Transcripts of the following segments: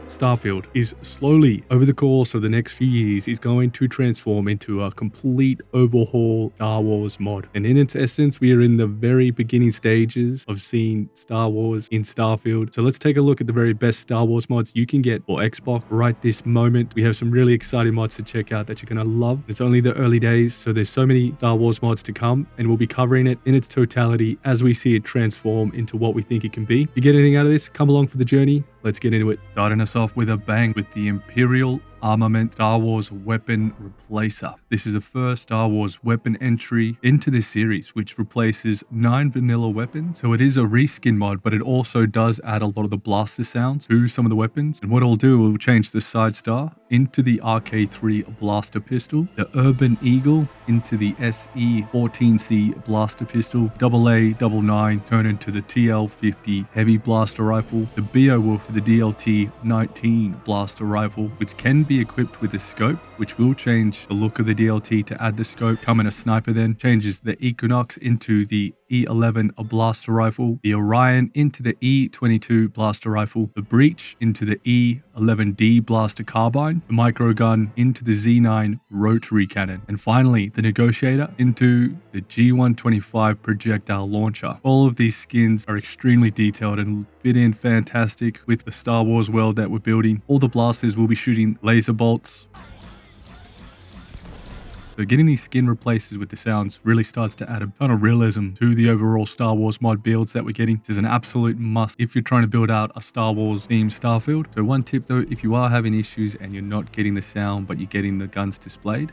Starfield is slowly, over the course of the next few years, is going to transform into a complete overhaul Star Wars mod. And in its essence, we are in the very beginning stages of seeing Star Wars in Starfield. So let's take a look at the very best Star Wars mods you can get for Xbox right this moment. We have some really exciting mods to check out that you're going to love. It's only the early days, so there's so many Star Wars mods to come, and we'll be covering it in its totality as we see it transform into what we think it can be. If you get anything out of this, come along for the journey. Let's get into it. Starting us off with a bang with the Imperial Armament Star Wars Weapon Replacer. This is the first Star Wars weapon entry into this series, which replaces 9 vanilla weapons. So it is a reskin mod, but it also does add a lot of the blaster sounds to some of the weapons. And what it'll do, will change the Side Star into the RK3 blaster pistol, the Urban Eagle into the SE14C blaster pistol, AA99 turn into the TL50 heavy blaster rifle, the Beowulf to the DLT19 blaster rifle, which can be equipped with a scope, which will change the look of the DLT to add the scope. Come in a sniper then, changes the Equinox into the E11 a blaster rifle, the Orion into the E22 blaster rifle, the Breach into the E11D blaster carbine, the Microgun into the Z9 rotary cannon, and finally the Negotiator into the G125 projectile launcher. All of these skins are extremely detailed and fit in fantastic with the Star Wars world that we're building. All the blasters will be shooting laser bolts. So getting these skin replaces with the sounds really starts to add a ton of realism to the overall Star Wars mod builds that we're getting. This is an absolute must if you're trying to build out a Star Wars themed Starfield. So one tip though, if you are having issues and you're not getting the sound but you're getting the guns displayed,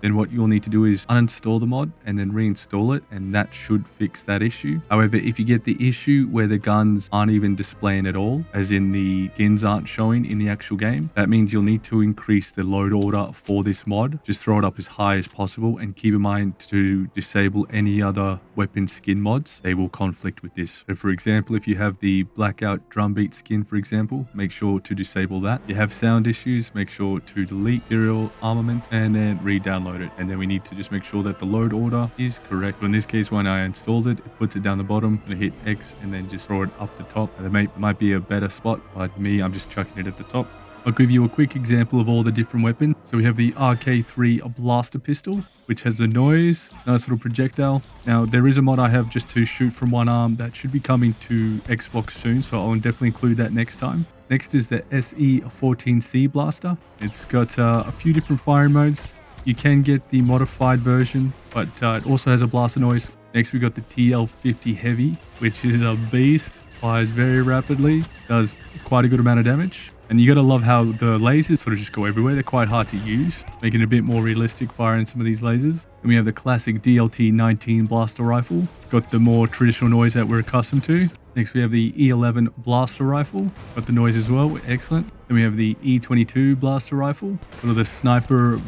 then what you'll need to do is uninstall the mod and then reinstall it, and that should fix that issue. However, if you get the issue where the guns aren't even displaying at all, as in the skins aren't showing in the actual game, that means you'll need to increase the load order for this mod. Just throw it up as high as possible, and keep in mind to disable any other weapon skin mods. They will conflict with this. So for example, if you have the Blackout Drumbeat skin, for example, make sure to disable that. If you have sound issues, make sure to delete Imperial Armament and then re-download it. And then we need to just make sure that the load order is correct. In this case, when I installed it, it puts it down the bottom. I'm gonna hit X and then just throw it up the top. And there might be a better spot, but me, I'm just chucking it at the top. I'll give you a quick example of all the different weapons. So we have the RK3 blaster pistol, which has a noise, nice little projectile. Now there is a mod I have just to shoot from one arm that should be coming to Xbox soon, so I'll definitely include that next time. Next is the SE14C blaster. It's got a few different firing modes. You can get the modified version, but it also has a blaster noise. Next, we got the TL50 Heavy, which is a beast. Fires very rapidly, does quite a good amount of damage. And you gotta love how the lasers sort of just go everywhere. They're quite hard to use, making it a bit more realistic firing some of these lasers. And we have the classic DLT-19 blaster rifle. Got the more traditional noise that we're accustomed to. Next, we have the E11 blaster rifle. Got the noise as well, excellent. Then we have the E22 blaster rifle, sort of the sniper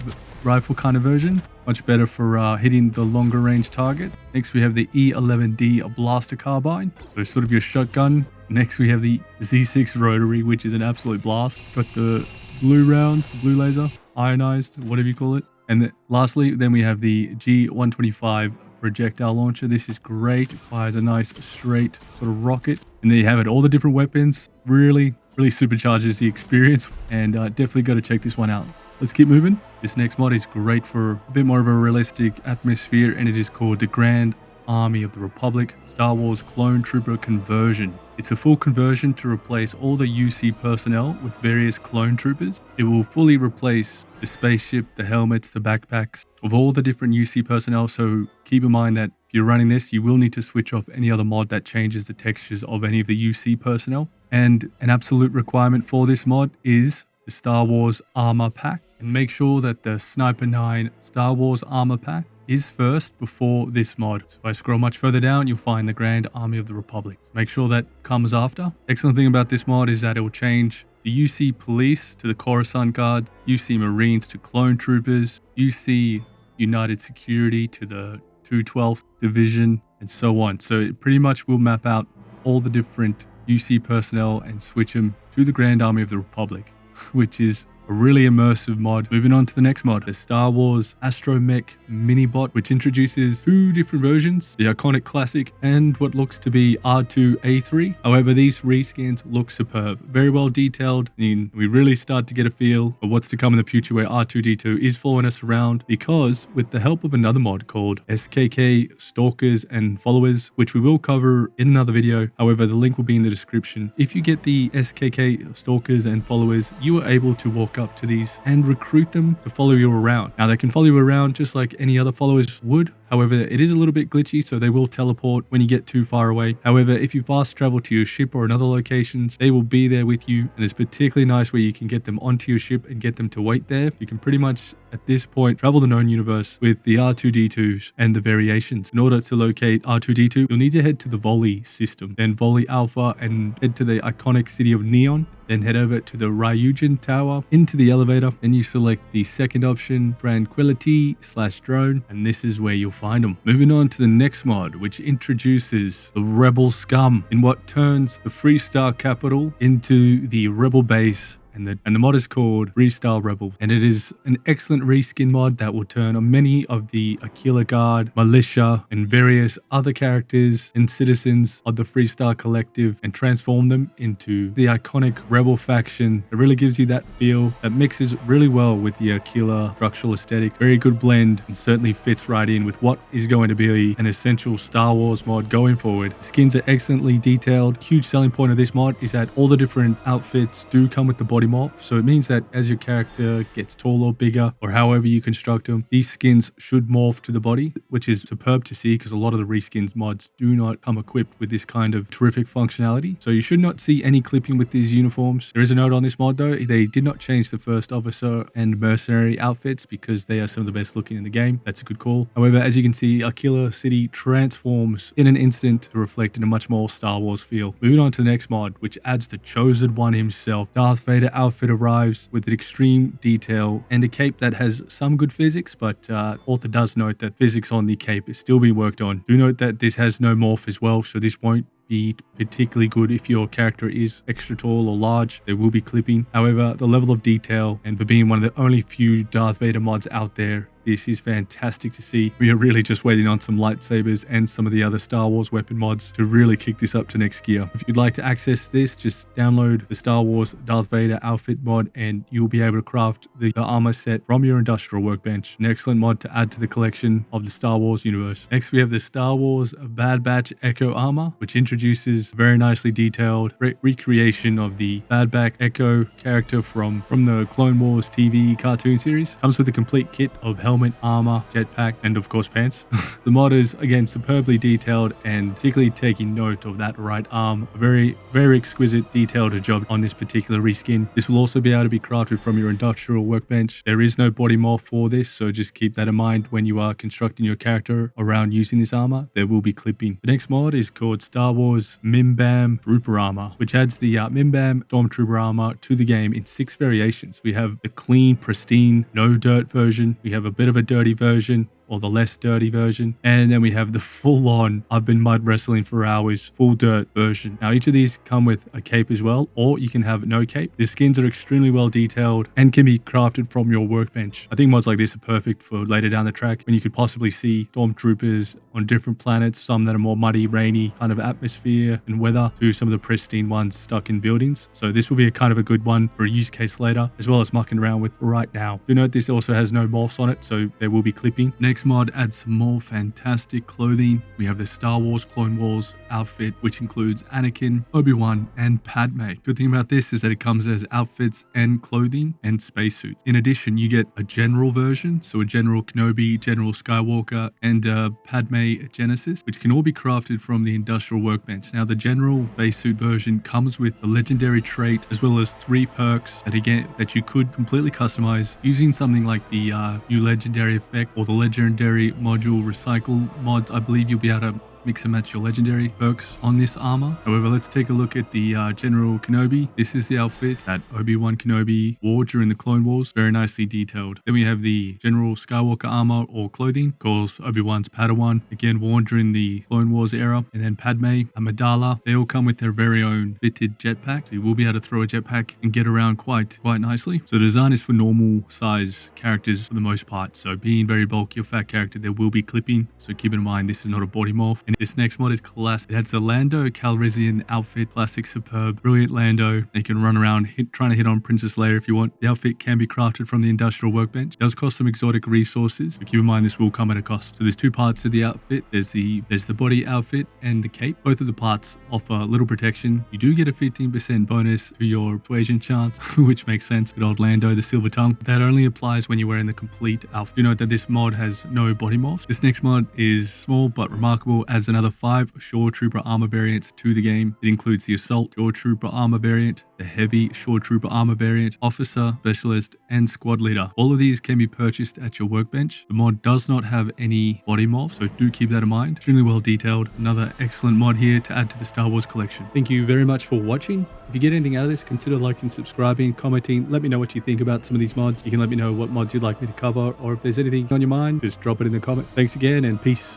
rifle kind of version, much better for hitting the longer range target. Next we have the E11D blaster carbine, so sort of your shotgun. Next we have the Z6 rotary, which is an absolute blast. Got the blue rounds, the blue laser, ionized, whatever you call it. And lastly, then we have the G125 projectile launcher. This is great. It fires a nice straight sort of rocket. And there you have it, all the different weapons. Really supercharges the experience, and definitely got to check this one out. Let's keep moving. This next mod is great for a bit more of a realistic atmosphere, and it is called the Grand Army of the Republic Star Wars Clone Trooper Conversion. It's a full conversion to replace all the UC personnel with various clone troopers. It will fully replace the spaceship, the helmets, the backpacks of all the different UC personnel, so keep in mind that if you're running this, you will need to switch off any other mod that changes the textures of any of the UC personnel. And an absolute requirement for this mod is the Star Wars Armor Pack. And make sure that the Sniper 9 Star Wars Armor Pack is first before this mod. So if I scroll much further down, you'll find the Grand Army of the Republic. So make sure that comes after. Excellent thing about this mod is that it will change the UC Police to the Coruscant Guard, UC Marines to Clone Troopers, UC United Security to the 212th Division, and so on. So it pretty much will map out all the different UC personnel and switch them to the Grand Army of the Republic, which is a really immersive mod. Moving on to the next mod, the Star Wars Astromech mini bot, which introduces 2 different versions, the iconic classic and what looks to be R2A3. However, these reskins look superb, very well detailed, and we really start to get a feel of what's to come in the future where R2D2 is following us around, because with the help of another mod called SKK Stalkers and Followers, which we will cover in another video. However, the link will be in the description. If you get the SKK Stalkers and Followers, you are able to walk up to these and recruit them to follow you around. Now, they can follow you around just like any other followers would. However, it is a little bit glitchy, so they will teleport when you get too far away. However, if you fast travel to your ship or in other locations, they will be there with you. And it's particularly nice where you can get them onto your ship and get them to wait there. You can pretty much, at this point, travel the known universe with the R2D2s and the variations. In order to locate R2D2, you'll need to head to the Volley system, then Volley Alpha, and head to the iconic city of Neon. Then head over to the Ryujin Tower, into the elevator, and you select the second option, Tranquility/Drone, and this is where you'll find them. Moving on to the next mod, which introduces the Rebel Scum in what turns the Freestar capital into the Rebel base. And the mod is called Freestar Rebels, and it is an excellent reskin mod that will turn on many of the Aquila Guard, Militia, and various other characters and citizens of the Freestar Collective and transform them into the iconic Rebel faction. It really gives you that feel that mixes really well with the Aquila structural aesthetic. Very good blend, and certainly fits right in with what is going to be an essential Star Wars mod going forward. Skins are excellently detailed. Huge selling point of this mod is that all the different outfits do come with the body morph, so it means that as your character gets taller or bigger, or however you construct them, these skins should morph to the body, which is superb to see because a lot of the reskins mods do not come equipped with this kind of terrific functionality. So you should not see any clipping with these uniforms. There is a note on this mod though, they did not change the first officer and mercenary outfits because they are some of the best looking in the game. That's a good call. However, as you can see, Aquila City transforms in an instant to reflect in a much more Star Wars feel. Moving on to the next mod, which adds the chosen one himself. Darth Vadar outfit arrives with an extreme detail and a cape that has some good physics, but author does note that physics on the cape is still being worked on. Do note that this has no morph as well, so this won't be particularly good if your character is extra tall or large. There will be clipping. However, the level of detail, and for being one of the only few Darth Vader mods out there, this is fantastic to see. We are really just waiting on some lightsabers and some of the other Star Wars weapon mods to really kick this up to next gear. If you'd like to access this, just download the Star Wars Darth Vader outfit mod and you'll be able to craft the armor set from your industrial workbench. An excellent mod to add to the collection of the Star Wars universe. Next, we have the Star Wars Bad Batch Echo armor, which introduces very nicely detailed recreation of the Bad Batch Echo character from the Clone Wars TV cartoon series. Comes with a complete kit of helmet, armor, jetpack, and of course pants. The mod is again superbly detailed, and particularly taking note of that right arm. A very, very exquisite detailed job on this particular reskin. This will also be able to be crafted from your industrial workbench. There is no body morph for this, so just keep that in mind when you are constructing your character around using this armor. There will be clipping. The next mod is called Star Wars Mimban Trooper armor, which adds the Mimban Stormtrooper armor to the game in 6 variations. We have the clean, pristine, no dirt version. We have a bit of a dirty version, or the less dirty version, and then we have the full-on I've been mud wrestling for hours full dirt version. Now each of these come with a cape as well, or you can have no cape. The skins are extremely well detailed and can be crafted from your workbench. I think mods like this are perfect for later down the track when you could possibly see stormtroopers on different planets, some that are more muddy, rainy kind of atmosphere and weather, to some of the pristine ones stuck in buildings. So this will be a kind of a good one for a use case later, as well as mucking around with right now. Do note this also has no morphs on it, so there will be clipping. Next mod adds some more fantastic clothing. We have the Star Wars Clone Wars outfit, which includes Anakin, Obi-Wan, and Padme. Good thing about this is that it comes as outfits and clothing and spacesuits. In addition, you get a general version, so a General Kenobi, General Skywalker, and Padme Genesis, which can all be crafted from the industrial workbench. Now, the general base suit version comes with a legendary trait as well as 3 perks that you could completely customize using something like the new legendary effect or the legendary module recycle mods. I believe you'll be able to mix and match your legendary perks on this armor. However, let's take a look at the General Kenobi. This is the outfit that Obi-Wan Kenobi wore during the Clone Wars. Very nicely detailed. Then we have the General Skywalker armor or clothing. Of course, Obi-Wan's Padawan, again worn during the Clone Wars era. And then Padme, Amidala. They all come with their very own fitted jetpack. So you will be able to throw a jetpack and get around quite nicely. So the design is for normal size characters for the most part. So being very bulky or fat character, there will be clipping. So keep in mind, this is not a body morph. And this next mod is classic. It has the Lando Calrissian outfit, classic, superb, brilliant Lando. You can run around trying to hit on Princess Leia if you want. The outfit can be crafted from the industrial workbench. It does cost some exotic resources. So keep in mind, this will come at a cost. So there's two parts to the outfit. There's the body outfit and the cape. Both of the parts offer little protection. You do get a 15% bonus to your persuasion chance, which makes sense. Good old Lando, the silver tongue. That only applies when you're wearing the complete outfit. Do note that this mod has no body morphs. This next mod is small but remarkable. Adds another 5 Shore Trooper armor variants to the game. It includes the Assault Shore Trooper armor variant, the Heavy Shore Trooper armor variant, Officer, Specialist, and Squad Leader. All of these can be purchased at your workbench. The mod does not have any body morph, so do keep that in mind. Extremely well detailed. Another excellent mod here to add to the Star Wars collection. Thank you very much for watching. If you get anything out of this, consider liking, subscribing, commenting. Let me know what you think about some of these mods. You can let me know what mods you'd like me to cover, or if there's anything on your mind, just drop it in the comment. Thanks again, and peace.